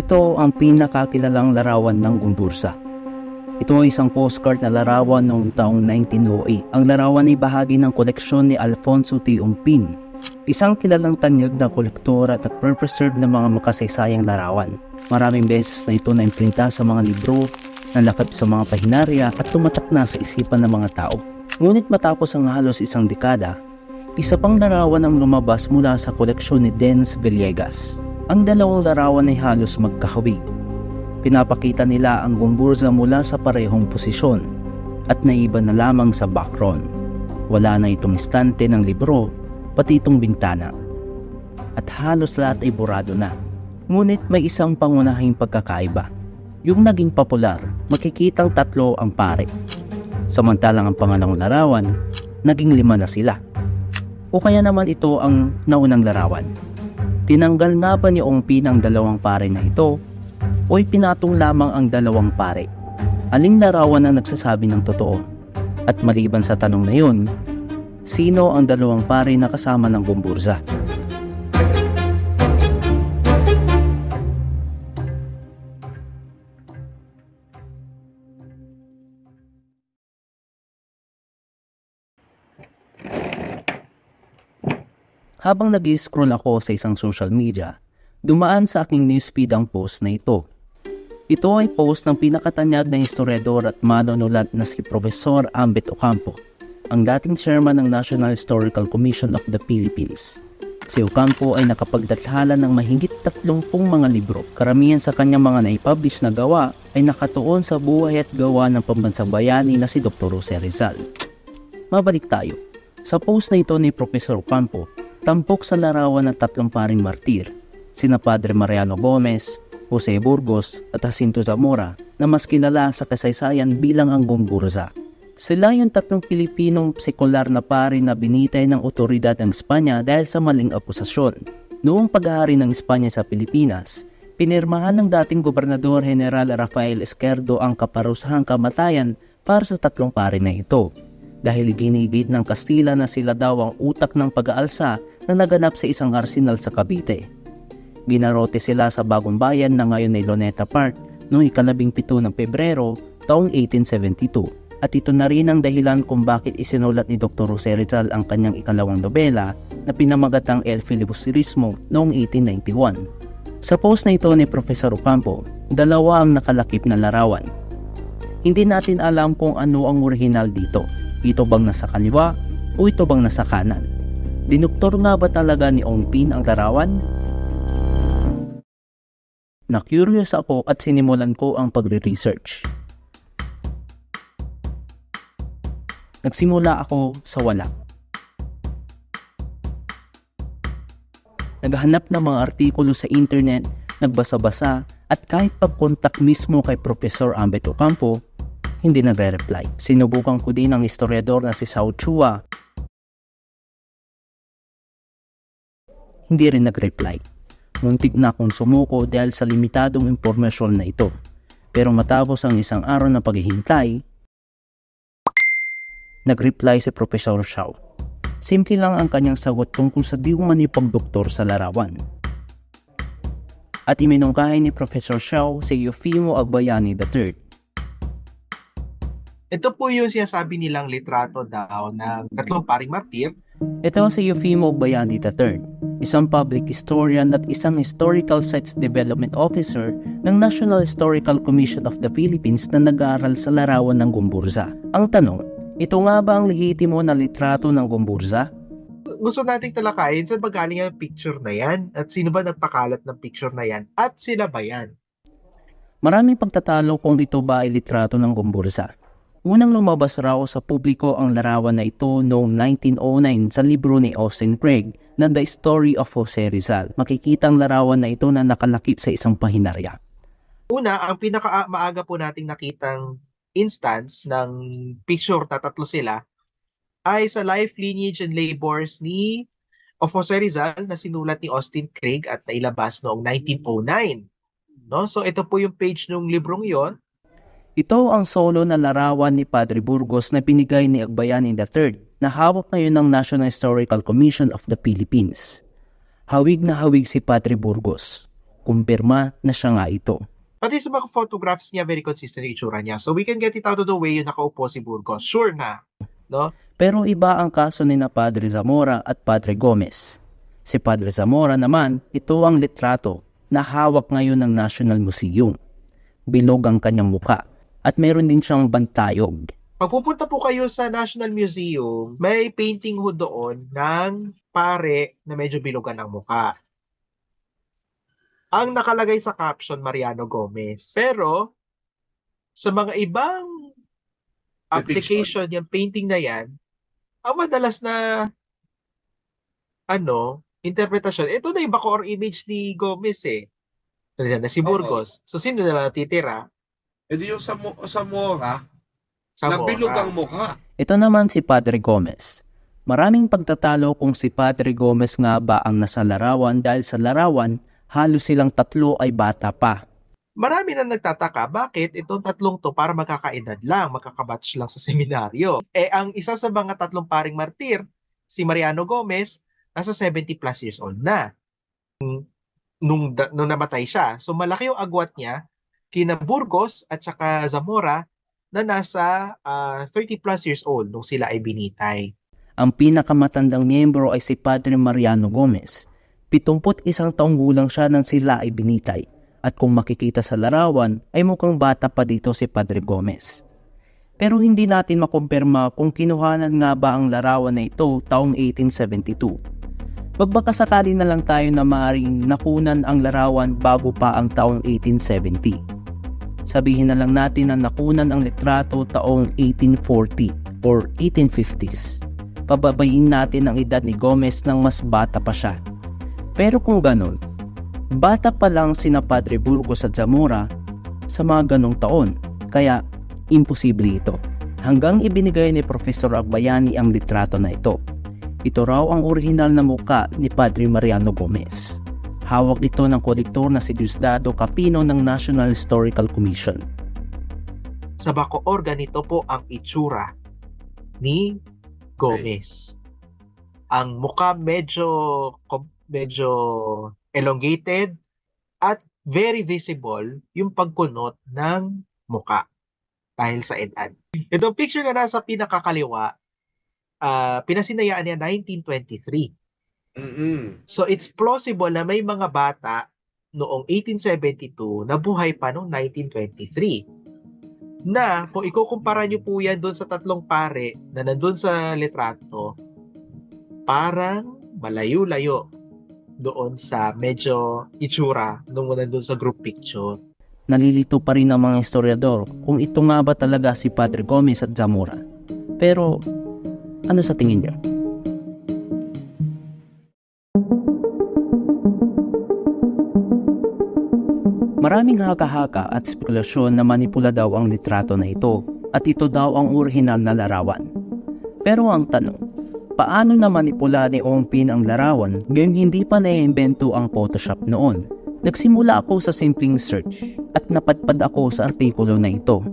Ito ang pinakakilalang larawan ng Gumburza. Ito ay isang postcard na larawan noong taong 1908. Ang larawan ay bahagi ng koleksyon ni Alfonso T. Umpin, isang kilalang tanyag na kolektor at nag-preserve ng mga makasaysayang larawan. Maraming beses na ito na-imprinta sa mga libro, nalakip sa mga pahinarya at tumatak na sa isipan ng mga tao. Ngunit matapos ang halos isang dekada, isa pang larawan ang lumabas mula sa koleksyon ni Denz Villegas. Ang dalawang larawan ay halos magkahawig. Pinapakita nila ang Gumburza mula sa parehong posisyon at naiba na lamang sa background. Wala na itong istante ng libro, pati itong bintana. At halos lahat ay burado na. Ngunit may isang pangunahing pagkakaiba. Yung naging popular, makikitang 3 ang pare. Samantalang ang pangalawang larawan, naging 5 na sila. O kaya naman ito ang naunang larawan. Tinanggal nga ba ni Umpin ang 2 pare na ito o pinatong lamang ang 2 pare? Aling larawan ang nagsasabi ng totoo? At maliban sa tanong na yun, sino ang 2 pare na kasama ng Gumburza? Habang nag-scroll ako sa isang social media, dumaan sa aking newsfeed ang post na ito. Ito ay post ng pinakatanyag na historiador at manunulat na si Professor Ambet Ocampo, ang dating chairman ng National Historical Commission of the Philippines. Si Ocampo ay nakapagdathala ng mahigit 30 mga libro. Karamihan sa kanyang mga naipublish na gawa ay nakatuon sa buhay at gawa ng pambansang bayani na si Dr. Jose Rizal. Mabalik tayo. Sa post na ito ni Professor Ocampo, tampok sa larawan ng 3 paring martir, sina Padre Mariano Gomez, Jose Burgos at Jacinto Zamora na mas kilala sa kasaysayan bilang ang Gumburza. Sila yung 3 Pilipinong sekular na pari na binitay ng otoridad ng Espanya dahil sa maling akusasyon. Noong paghahari ng Espanya sa Pilipinas, pinirmahan ng dating Gobernador General Rafael Izquierdo ang kaparusahang kamatayan para sa 3 pari na ito. Dahil ginigit ng Kastila na sila daw ang utak ng pag-aalsa na naganap sa isang arsenal sa Cavite. Ginarote sila sa Bagong Bayan na ngayon ay Luneta Park noong 17 ng Pebrero taong 1872. At ito na rin ang dahilan kung bakit isinulat ni Dr. Jose Rizal ang kanyang ikalawang nobela na pinamagatang El Filibusterismo noong 1891. Sa post na ito ni Professor Ocampo, 2 ang nakalakip na larawan. Hindi natin alam kung ano ang orihinal dito. Ito bang nasa kaliwa o ito bang nasa kanan? Dinuktor nga ba talaga ni Umpin ang larawan? Na-curious ako at sinimulan ko ang pagre-research. Nagsimula ako sa wala. Naghanap ng mga artikulo sa internet, nagbasa-basa at kahit pag-contact mismo kay Professor Ambet Ocampo, hindi nagre-reply. Sinubukan ko din ang historiador na si Sao Chua. Hindi rin nag-reply. Muntik na akong sumuko dahil sa limitadong impormasyon na ito. Pero matapos ang isang araw na paghihintay, nag-reply si Professor Xiao. Simple lang ang kanyang sagot tungkol sa di umani pagdoktor sa larawan. At iminungkahi ni Professor Xiao si Eufimo Agbayani III. Ito po yung sinasabi nilang litrato daw ng 3 paring martir. Ito si Eufimo Agbayani III, isang public historian at isang Historical Sites Development Officer ng National Historical Commission of the Philippines na nag-aaral sa larawan ng Gumburza. Ang tanong, ito nga ba ang lehitimo na litrato ng Gumburza? Gusto nating talakayin saan ba galing ang picture na yan? At sino ba nagpakalat ng picture na yan? At sila ba yan? Maraming pagtatalo kung ito ba ay litrato ng Gumburza. Unang lumabas raw sa publiko ang larawan na ito noong 1909 sa libro ni Austin Craig na The Story of Jose Rizal. Makikita ang larawan na ito na nakalakip sa isang pahinarya. Una, ang pinaka-maaga po nating nakitang instance ng picture na 3 sila ay sa Life, Lineage, and Labors of Jose Rizal na sinulat ni Austin Craig at nailabas noong 1909. No? So ito po yung page ng librong yon. Ito ang solo na larawan ni Padre Burgos na binigay ni Agbayani III na hawak ngayon ng National Historical Commission of the Philippines. Hawig na hawig si Padre Burgos. kumpirma na siya nga ito. Pati sa mga photographs niya, very consistent yung itsura niya. So we can get it out of the way yung nakaupo si Burgos. Sure na. No? Pero iba ang kaso ni na Padre Zamora at Padre Gomez. Si Padre Zamora naman, ito ang litrato na hawak ngayon ng National Museum. Bilog ang kanyang muka at meron din siyang bantayog. Pag pupunta po kayo sa National Museum, may painting ho doon ng pare na medyo bilogan ang muka. Ang nakalagay sa caption, Mariano Gomez. Pero, sa mga ibang application, yung painting na yan, ang madalas na interpretasyon, ito na yung back or image ni Gomez eh. Na si Burgos. So, sino na natitira? E di yung Zamora, Zamora. nabilog ang mukha. Ito naman si Padre Gomez. Maraming pagtatalo kung si Padre Gomez nga ba ang nasa larawan dahil sa larawan, halos silang tatlo ay bata pa. Marami na nagtataka, bakit itong tatlong to para magkakaedad lang, magkakabatch lang sa seminaryo. Ang isa sa mga tatlong paring martir, si Mariano Gomez, nasa 70 plus years old na. Nung namatay siya. So malaki yung agwat niya, kina Burgos at saka Zamora, na nasa 30 plus years old nung sila ay binitay. Ang pinakamatandang miyembro ay si Padre Mariano Gomez. 71 taong gulang siya nang sila ay binitay. At kung makikita sa larawan, ay mukhang bata pa dito si Padre Gomez. Pero hindi natin makumpirma kung kinuhanan nga ba ang larawan na ito taong 1872. Magbakasakali na lang tayo na maaaring nakunan ang larawan bago pa ang taong 1870. Sabihin na lang natin na nakunan ang litrato taong 1840 or 1850s. Pababayin natin ang edad ni Gomez nang mas bata pa siya. Pero kung ganun, bata pa lang sina Padre Burgos at Zamora sa mga ganong taon, kaya imposible ito. Hanggang ibinigay ni Professor Agbayani ang litrato na ito. Ito raw ang orihinal na muka ni Padre Mariano Gomez. Hawak ito ng kolektor na si Diosdado Capino ng National Historical Commission. Sa Bacoor, ganito po ang itsura ni Gomez. Ang muka medyo elongated at very visible yung pagkunot ng muka dahil sa edad. Itong picture na nasa pinakakaliwa, pinasinayaan niya 1923. So it's plausible na may mga bata noong 1872 na buhay pa noong 1923. Na kung ikukumpara niyo po yan doon sa tatlong pare na nandun sa litrato, parang malayo-layo doon sa medyo itsura nung nandun sa group picture. Nalilito pa rin ang mga historiador kung ito nga ba talaga si Padre Gomez at Zamora. Pero ano sa tingin niyo? Maraming haka-haka at spekulasyon na manipula daw ang litrato na ito at ito daw ang orihinal na larawan. Pero ang tanong, paano na manipula ni Ong Pin ang larawan ngayong hindi pa naiimbento ang Photoshop noon? Nagsimula ako sa simpleng search at napadpad ako sa artikulo na ito.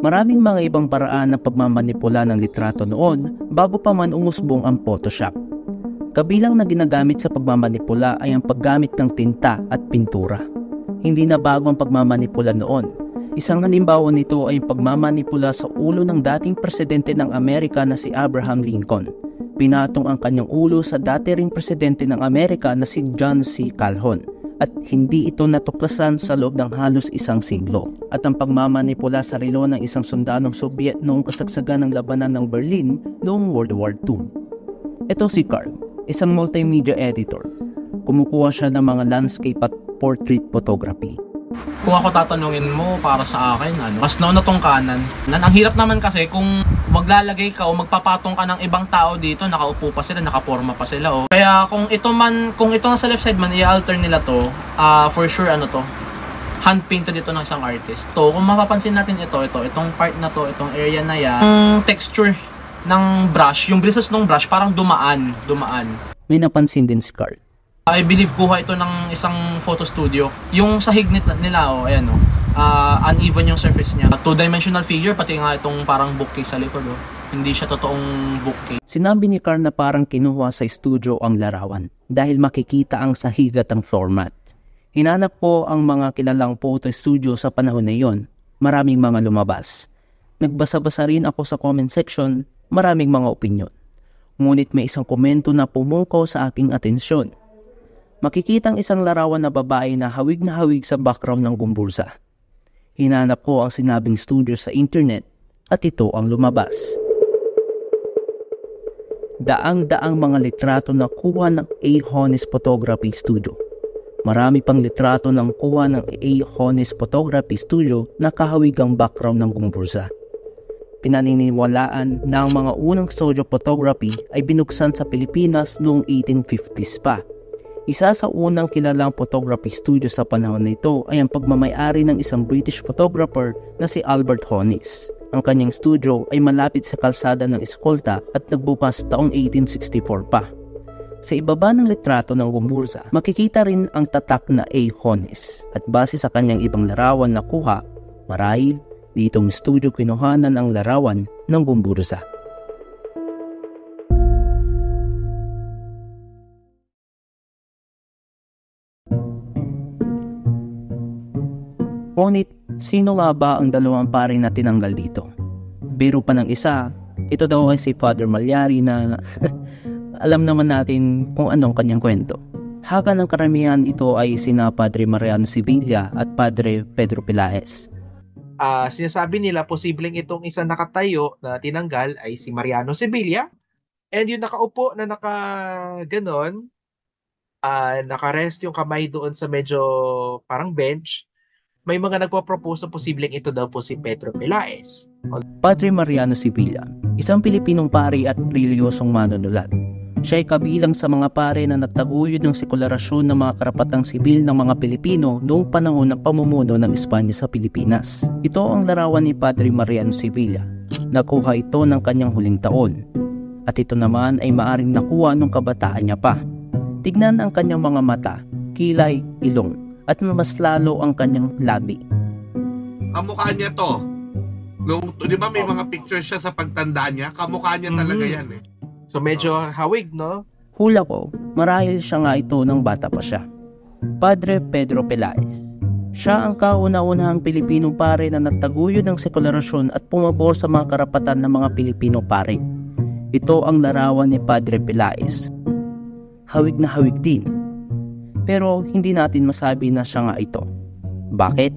Maraming mga ibang paraan ng pagmamanipula ng litrato noon bago pa man umusbong ang Photoshop. Kabilang na ginagamit sa pagmamanipula ay ang paggamit ng tinta at pintura. Hindi na bago ang pagmamanipula noon. Isang halimbawa nito ay ang pagmamanipula sa ulo ng dating presidente ng Amerika na si Abraham Lincoln. Pinatong ang kanyang ulo sa dati ring presidente ng Amerika na si John C. Calhoun at hindi ito natuklasan sa loob ng halos isang siglo. At ang pagmamanipula sa relo ng isang sundalong Soviet noong kasagsagan ng labanan ng Berlin noong World War II. Ito si Carl, isang multimedia editor. Kumukuha siya ng mga landscape at portrait photography. Kung ako tatanungin mo, para sa akin, mas nauna tong kanan. Ang hirap naman kasi kung maglalagay ka o magpapatong ka ng ibang tao dito, nakaupo pa sila, nakaporma pa sila. Kaya kung ito nasa left side man, i-alter nila to, for sure hand painted dito ng isang artist. Kung mapapansin natin itong part na to, itong area na yan, yung texture ng brush, yung bristles ng brush, parang dumaan. May napansin din si Carl. I believe kuha ito ng isang photo studio. Yung sahig nila, uneven yung surface niya. Two-dimensional figure, pati nga itong parang bookcase sa likod. Hindi siya totoong bookcase. Sinabi ni Carl na parang kinuha sa studio ang larawan dahil makikita ang sahig at ang floor mat. Hinanap ko ang mga kilalang photo studio sa panahon na iyon. Maraming mga lumabas. Nagbasa-basa rin ako sa comment section, maraming mga opinyon. Ngunit may isang komento na pumukaw sa aking atensyon. Makikitang isang larawan na babae na hawig sa background ng gumbursa. Hinanap ko ang sinabing studio sa internet at ito ang lumabas. Daang-daang mga litrato na kuha ng A. Honest Photography Studio. Marami pang litrato ng kuha ng A. Honest Photography Studio na kahawig ang background ng gumbursa. Pinaniniwalaan na ang mga unang studio photography ay binuksan sa Pilipinas noong 1850s pa. Isa sa unang kilalang photography studio sa panahon na ito ay ang pagmamay-ari ng isang British photographer na si Albert Honest. Ang kanyang studio ay malapit sa kalsada ng Escolta at nagbukas taong 1864 pa. Sa ibaba ng litrato ng gumbursa, makikita rin ang tatak na A. Honest at base sa kanyang ibang larawan na kuha, marahil ditong studio kinuhanan ang larawan ng gumbursa. Ngunit, sino nga ba ang dalawang pare na tinanggal dito? Biro pa ng isa, ito daw ay si Father Malyari na alam naman natin kung anong kanyang kwento. Haka ng karamihan ito ay sina Padre Mariano Sevilla at Padre Pedro Pelaez. Sinasabi nila posibleng itong isang nakatayo na tinanggal ay si Mariano Sevilla, and yung nakaupo na nakaganon, nakarest yung kamay doon sa medyo parang bench. May mga nagpo-propose na posibleng ito daw po si Pedro Pelaez. Padre Mariano Sevilla, isang Pilipinong pari at reliyosong manunulat. Siya ay kabilang sa mga pare na nagtaguyod ng sekularasyon ng mga karapatang sibil ng mga Pilipino noong panahon ng pamumuno ng Espanya sa Pilipinas. Ito ang larawan ni Padre Mariano Sevilla. Nakuha ito ng kanyang huling taon. At ito naman ay maaring nakuha nung kabataan niya pa. Tignan ang kanyang mga mata, kilay, ilong, at mas lalo ang kanyang labi. Kamukha niya to. Di ba may mga pictures siya sa pagtanda niya? Kamukha niya talaga yan eh. So medyo hawig, no? Hula ko, marahil siya nga ito nang bata pa siya. Padre Pedro Pelaez. Siya ang kauna-unahang Pilipinong pare na nagtaguyod ng sekularasyon at pumabor sa mga karapatan ng mga Pilipino pare. Ito ang larawan ni Padre Pelaez. Hawig na hawig din. Pero hindi natin masabi na siya nga ito. Bakit?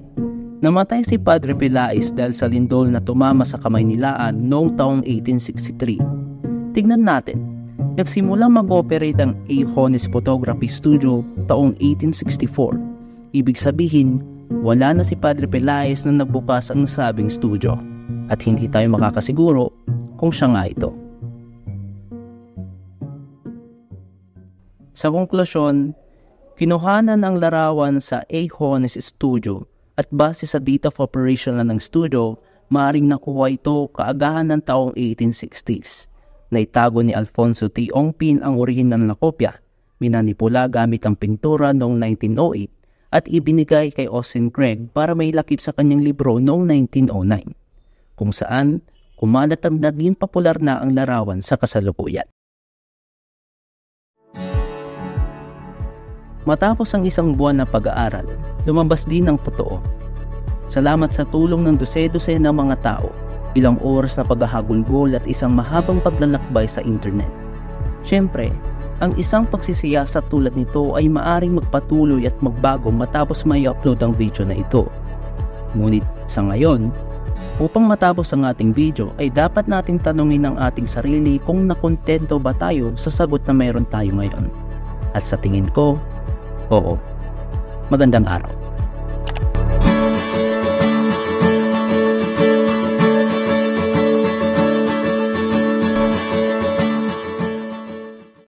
Namatay si Padre Pelaez dahil sa lindol na tumama sa Kamaynilaan noong taong 1863. Tignan natin, nagsimulang mag-operate ang A. Honest Photography Studio taong 1864. Ibig sabihin, wala na si Padre Pelaez na nagbukas ang nasabing studio at hindi tayo makakasiguro kung siya nga ito. Sa konklusyon, kinuhanan ang larawan sa A. Honest Studio at base sa date of operation na ng studio, maaaring nakuha ito kaagahan ng taong 1860s. Naitago ni Alfonso T. Ongpin ang orihinal na kopya, minanipula gamit ang pintura noong 1908 at ibinigay kay Austin Craig para may lakip sa kanyang libro noong 1909, kung saan kumalat ang naging popular na ang larawan sa kasalukuyan. Matapos ang isang buwan na pag-aaral, lumabas din ang totoo. Salamat sa tulong ng dose-dose ng mga tao, ilang oras na paghahagulgol at isang mahabang paglalakbay sa internet. Siyempre, ang isang pagsisiyasat tulad nito ay maaring magpatuloy at magbago matapos may upload ang video na ito. Ngunit sa ngayon, upang matapos ang ating video ay dapat nating tanungin ang ating sarili kung nakontento ba tayo sa sagot na mayroon tayo ngayon. At sa tingin ko, oo. Magandang araw.